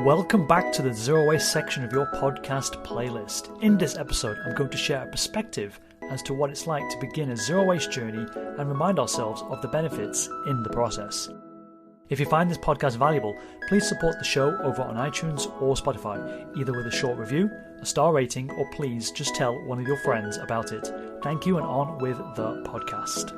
Welcome back to the Zero Waste section of your podcast playlist. In this episode, I'm going to share a perspective as to what it's like to begin a zero waste journey and remind ourselves of the benefits in the process. If you find this podcast valuable, please support the show over on iTunes or Spotify, either with a short review, a star rating, or please just tell one of your friends about it. Thank you, and on with the podcast.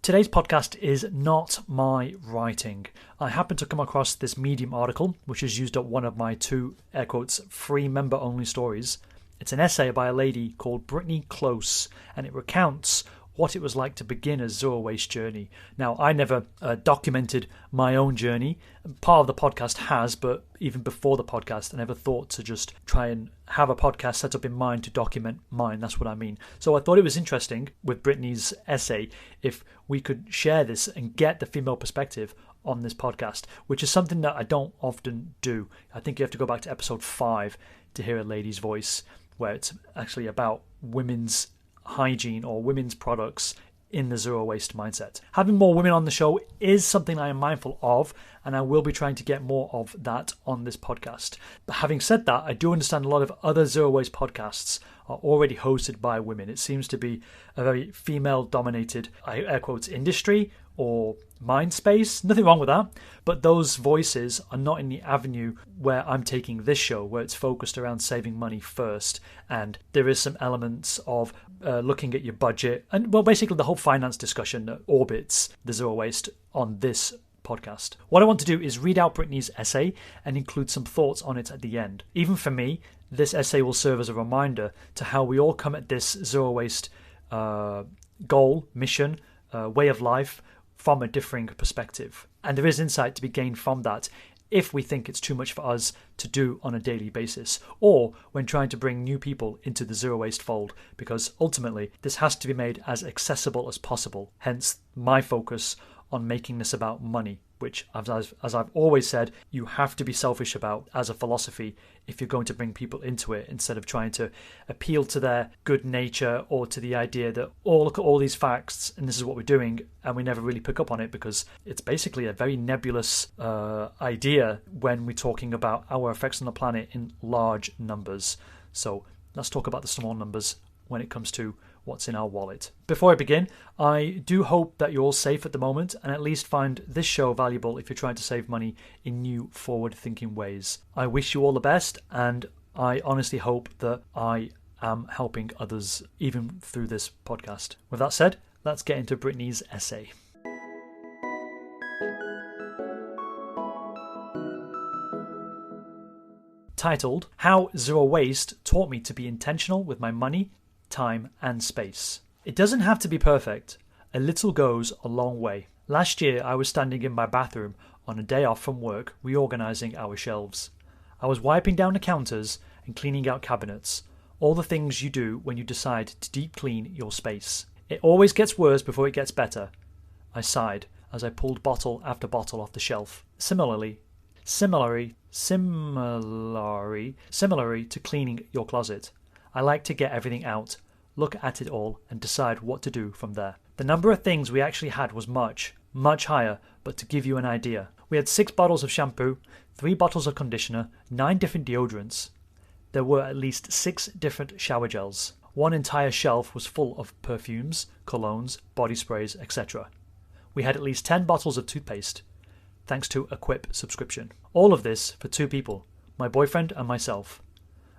Today's podcast is not my writing. I happened to come across this Medium article, which has used up one of my two, air quotes, free member-only stories. It's an essay by a lady called Brittany Close, and it recounts what it was like to begin a zero waste journey. Now, I never documented my own journey. Part of the podcast has, but even before the podcast, I never thought to just try and have a podcast set up in mind to document mine. That's what I mean. So I thought it was interesting with Brittany's essay if we could share this and get the female perspective on this podcast, which is something that I don't often do. I think you have to go back to episode 5 to hear a lady's voice, where it's actually about women's hygiene or women's products in the zero waste mindset. Having more women on the show is something I am mindful of, and I will be trying to get more of that on this podcast. But having said that, I do understand a lot of other zero waste podcasts are already hosted by women. It seems to be a very female dominated, air quotes, industry or mind space. Nothing wrong with that, but those voices are not in the avenue where I'm taking this show, where it's focused around saving money first, and there is some elements of looking at your budget and, well, basically the whole finance discussion that orbits the zero waste on this podcast. What I want to do is read out Brittany's essay and include some thoughts on it at the end. Even for me, this essay will serve as a reminder to how we all come at this zero waste goal, mission, way of life from a differing perspective. And there is insight to be gained from that if we think it's too much for us to do on a daily basis, or when trying to bring new people into the zero waste fold, because ultimately this has to be made as accessible as possible. Hence my focus on making this about money, which, as I've always said, you have to be selfish about as a philosophy if you're going to bring people into it, instead of trying to appeal to their good nature or to the idea that, oh, look at all these facts and this is what we're doing, and we never really pick up on it because it's basically a very nebulous idea when we're talking about our effects on the planet in large numbers. So let's talk about the small numbers when it comes to what's in our wallet. Before I begin, I do hope that you're all safe at the moment and at least find this show valuable if you're trying to save money in new forward-thinking ways. I wish you all the best, and I honestly hope that I am helping others even through this podcast. With that said, let's get into Brittany's essay. Titled, How Zero Waste Taught Me to Be Intentional with My Money, Time and Space. It doesn't have to be perfect. A little goes a long way. Last year I was standing in my bathroom on a day off from work reorganizing our shelves. I was wiping down the counters and cleaning out cabinets, all the things you do when you decide to deep clean your space. It always gets worse before it gets better. I sighed as I pulled bottle after bottle off the shelf. Similarly to cleaning your closet. I like to get everything out, look at it all, and decide what to do from there. The number of things we actually had was much higher, but to give you an idea, we had 6 bottles of shampoo, 3 bottles of conditioner, 9 different deodorants. There were at least 6 different shower gels. One entire shelf was full of perfumes, colognes, body sprays, etc. We had at least 10 bottles of toothpaste, thanks to a Quip subscription. All of this for 2 people, my boyfriend and myself.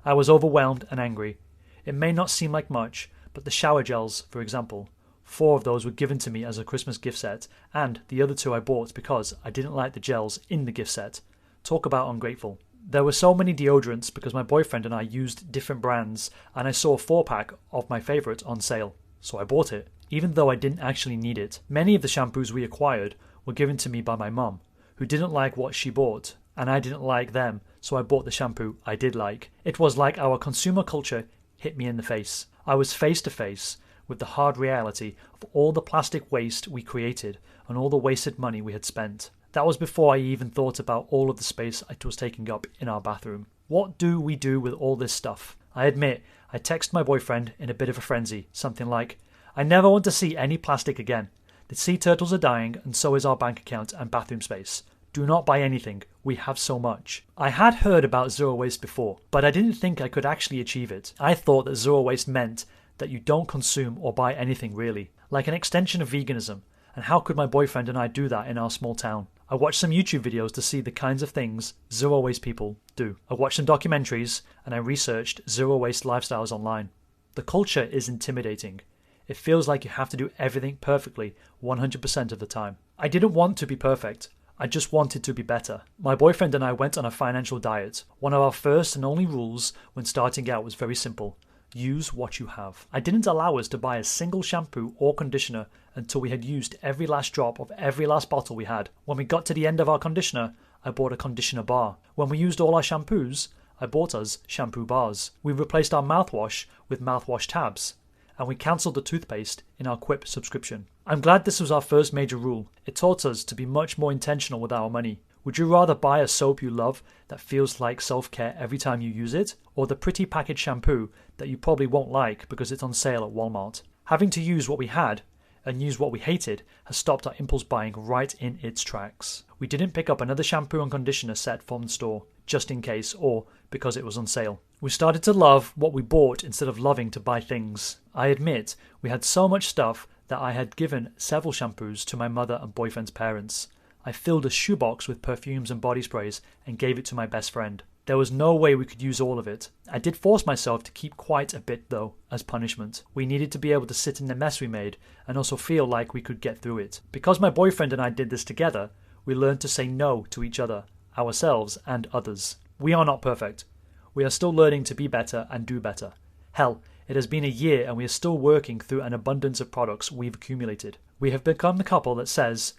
I was overwhelmed and angry. It may not seem like much, but the shower gels, for example, 4 of those were given to me as a Christmas gift set, and the other 2 I bought because I didn't like the gels in the gift set. Talk about ungrateful. There were so many deodorants because my boyfriend and I used different brands, and I saw a 4-pack of my favourite on sale, so I bought it, even though I didn't actually need it. Many of the shampoos we acquired were given to me by my mum, who didn't like what she bought, and I didn't like them, so I bought the shampoo I did like. It was like our consumer culture hit me in the face. I was face to face with the hard reality of all the plastic waste we created and all the wasted money we had spent. That was before I even thought about all of the space it was taking up in our bathroom. What do we do with all this stuff? I admit, I texted my boyfriend in a bit of a frenzy, something like, "I never want to see any plastic again. The sea turtles are dying and so is our bank account and bathroom space. Do not buy anything, we have so much." I had heard about zero waste before, but I didn't think I could actually achieve it. I thought that zero waste meant that you don't consume or buy anything really, like an extension of veganism, and how could my boyfriend and I do that in our small town? I watched some YouTube videos to see the kinds of things zero waste people do. I watched some documentaries and I researched zero waste lifestyles online. The culture is intimidating. It feels like you have to do everything perfectly 100% of the time. I didn't want to be perfect. I just wanted to be better. My boyfriend and I went on a financial diet. One of our first and only rules when starting out was very simple. Use what you have. I didn't allow us to buy a single shampoo or conditioner until we had used every last drop of every last bottle we had. When we got to the end of our conditioner, I bought a conditioner bar. When we used all our shampoos, I bought us shampoo bars. We replaced our mouthwash with mouthwash tabs. And we cancelled the toothpaste in our Quip subscription. I'm glad this was our first major rule. It taught us to be much more intentional with our money. Would you rather buy a soap you love that feels like self-care every time you use it, or the pretty packaged shampoo that you probably won't like because it's on sale at Walmart? Having to use what we had and use what we hated has stopped our impulse buying right in its tracks. We didn't pick up another shampoo and conditioner set from the store, just in case, or because it was on sale. We started to love what we bought instead of loving to buy things. I admit, we had so much stuff that I had given several shampoos to my mother and boyfriend's parents. I filled a shoebox with perfumes and body sprays and gave it to my best friend. There was no way we could use all of it. I did force myself to keep quite a bit though, as punishment. We needed to be able to sit in the mess we made and also feel like we could get through it. Because my boyfriend and I did this together, we learned to say no to each other, ourselves and others. We are not perfect. We are still learning to be better and do better. Hell, it has been a year and we are still working through an abundance of products we've accumulated. We have become the couple that says,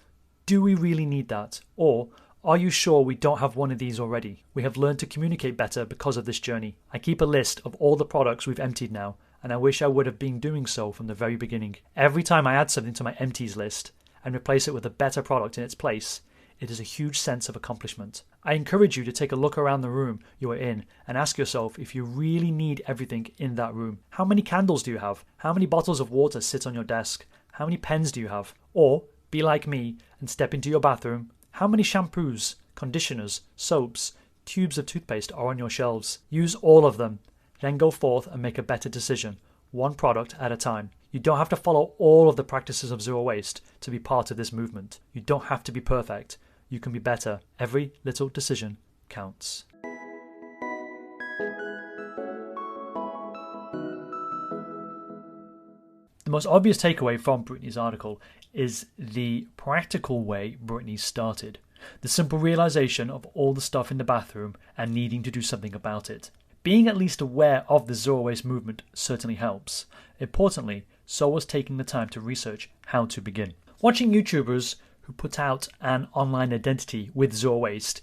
"Do we really need that?" Or, "Are you sure we don't have one of these already?" We have learned to communicate better because of this journey. I keep a list of all the products we've emptied now, and I wish I would have been doing so from the very beginning. Every time I add something to my empties list and replace it with a better product in its place, it is a huge sense of accomplishment. I encourage you to take a look around the room you are in and ask yourself if you really need everything in that room. How many candles do you have? How many bottles of water sit on your desk? How many pens do you have? Or, be like me and step into your bathroom. How many shampoos, conditioners, soaps, tubes of toothpaste are on your shelves? Use all of them. Then go forth and make a better decision, one product at a time. You don't have to follow all of the practices of zero waste to be part of this movement. You don't have to be perfect. You can be better. Every little decision counts. The most obvious takeaway from Brittany's article is the practical way Brittany started. The simple realization of all the stuff in the bathroom and needing to do something about it. Being at least aware of the zero waste movement certainly helps. Importantly, so was taking the time to research how to begin. Watching YouTubers who put out an online identity with zero waste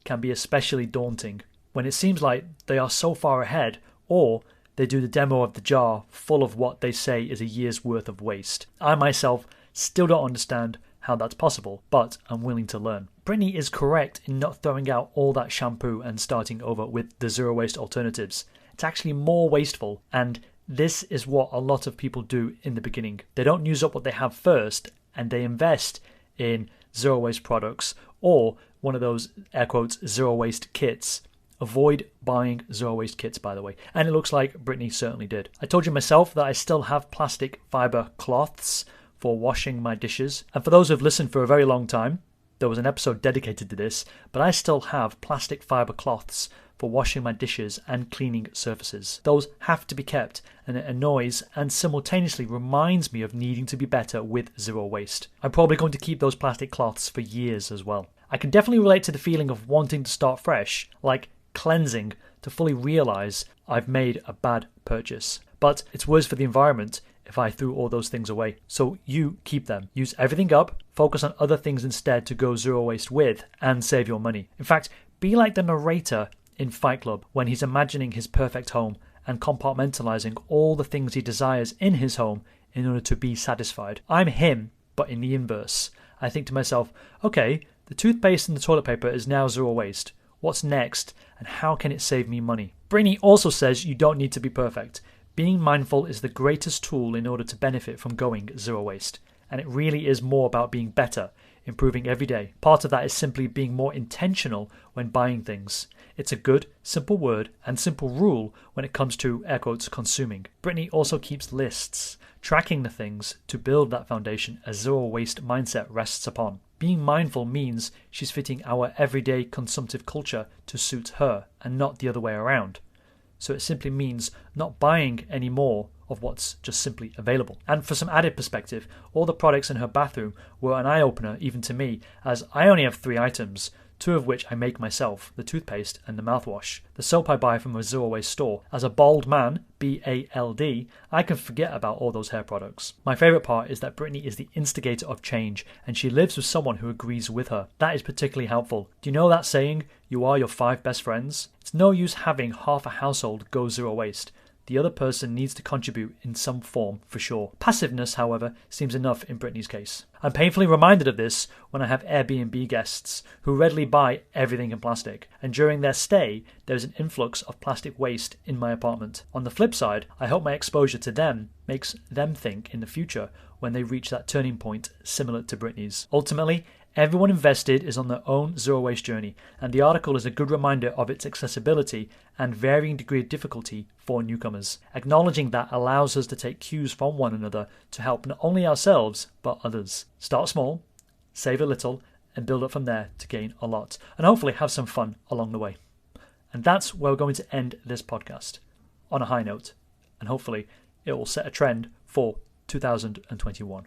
can be especially daunting when it seems like they are so far ahead, or they do the demo of the jar full of what they say is a year's worth of waste. I myself still don't understand how that's possible, but I'm willing to learn. Brittany is correct in not throwing out all that shampoo and starting over with the zero waste alternatives. It's actually more wasteful, and this is what a lot of people do in the beginning. They don't use up what they have first, and they invest in zero waste products or one of those air quotes zero waste kits. Avoid buying zero waste kits, by the way, and it looks like Brittany certainly did. I told you myself that I still have plastic fiber cloths for washing my dishes, and for those who've listened for a very long time, there was an episode dedicated to this, but I still have plastic fiber cloths for washing my dishes and cleaning surfaces. Those have to be kept, and it annoys and simultaneously reminds me of needing to be better with zero waste. I'm probably going to keep those plastic cloths for years as well. I can definitely relate to the feeling of wanting to start fresh, like cleansing, to fully realize I've made a bad purchase. But it's worse for the environment if I threw all those things away. So you keep them. Use everything up, focus on other things instead to go zero waste with, and save your money. In fact, be like the narrator in Fight Club when he's imagining his perfect home and compartmentalizing all the things he desires in his home in order to be satisfied. I'm him, but in the inverse. I think to myself, okay, the toothpaste and the toilet paper is now zero waste. What's next, and how can it save me money? Brittany also says you don't need to be perfect. Being mindful is the greatest tool in order to benefit from going zero waste. And it really is more about being better, improving every day. Part of that is simply being more intentional when buying things. It's a good, simple word and simple rule when it comes to, air quotes, consuming. Brittany also keeps lists, tracking the things to build that foundation a zero waste mindset rests upon. Being mindful means she's fitting our everyday consumptive culture to suit her and not the other way around. So it simply means not buying any more of what's just simply available. And for some added perspective, all the products in her bathroom were an eye-opener even to me, as I only have 3 items, 2 of which I make myself, the toothpaste and the mouthwash. The soap I buy from a zero waste store. As a bald man, B-A-L-D, I can forget about all those hair products. My favourite part is that Brittany is the instigator of change, and she lives with someone who agrees with her. That is particularly helpful. Do you know that saying, you are your 5 best friends? It's no use having half a household go zero waste. The other person needs to contribute in some form for sure. Passiveness, however, seems enough in Brittany's case. I'm painfully reminded of this when I have Airbnb guests who readily buy everything in plastic, and during their stay there's an influx of plastic waste in my apartment. On the flip side, I hope my exposure to them makes them think in the future when they reach that turning point similar to Brittany's. Ultimately, everyone invested is on their own zero waste journey, and the article is a good reminder of its accessibility and varying degree of difficulty for newcomers. Acknowledging that allows us to take cues from one another to help not only ourselves but others. Start small, save a little, and build up from there to gain a lot, and hopefully have some fun along the way. And that's where we're going to end this podcast, on a high note, and hopefully it will set a trend for 2021.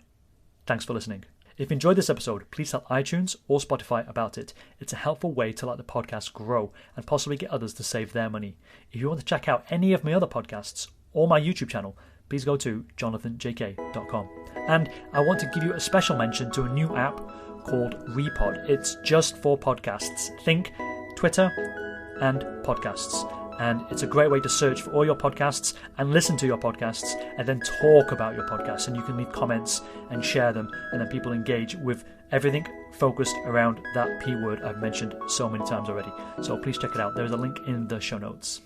Thanks for listening. If you enjoyed this episode, please tell iTunes or Spotify about it. It's a helpful way to let the podcast grow and possibly get others to save their money. If you want to check out any of my other podcasts or my YouTube channel, please go to JonathanJK.com. And I want to give you a special mention to a new app called Repod. It's just for podcasts. Think Twitter and podcasts. And it's a great way to search for all your podcasts and listen to your podcasts and then talk about your podcasts. And you can leave comments and share them, and then people engage with everything focused around that P word I've mentioned so many times already. So please check it out. There's a link in the show notes.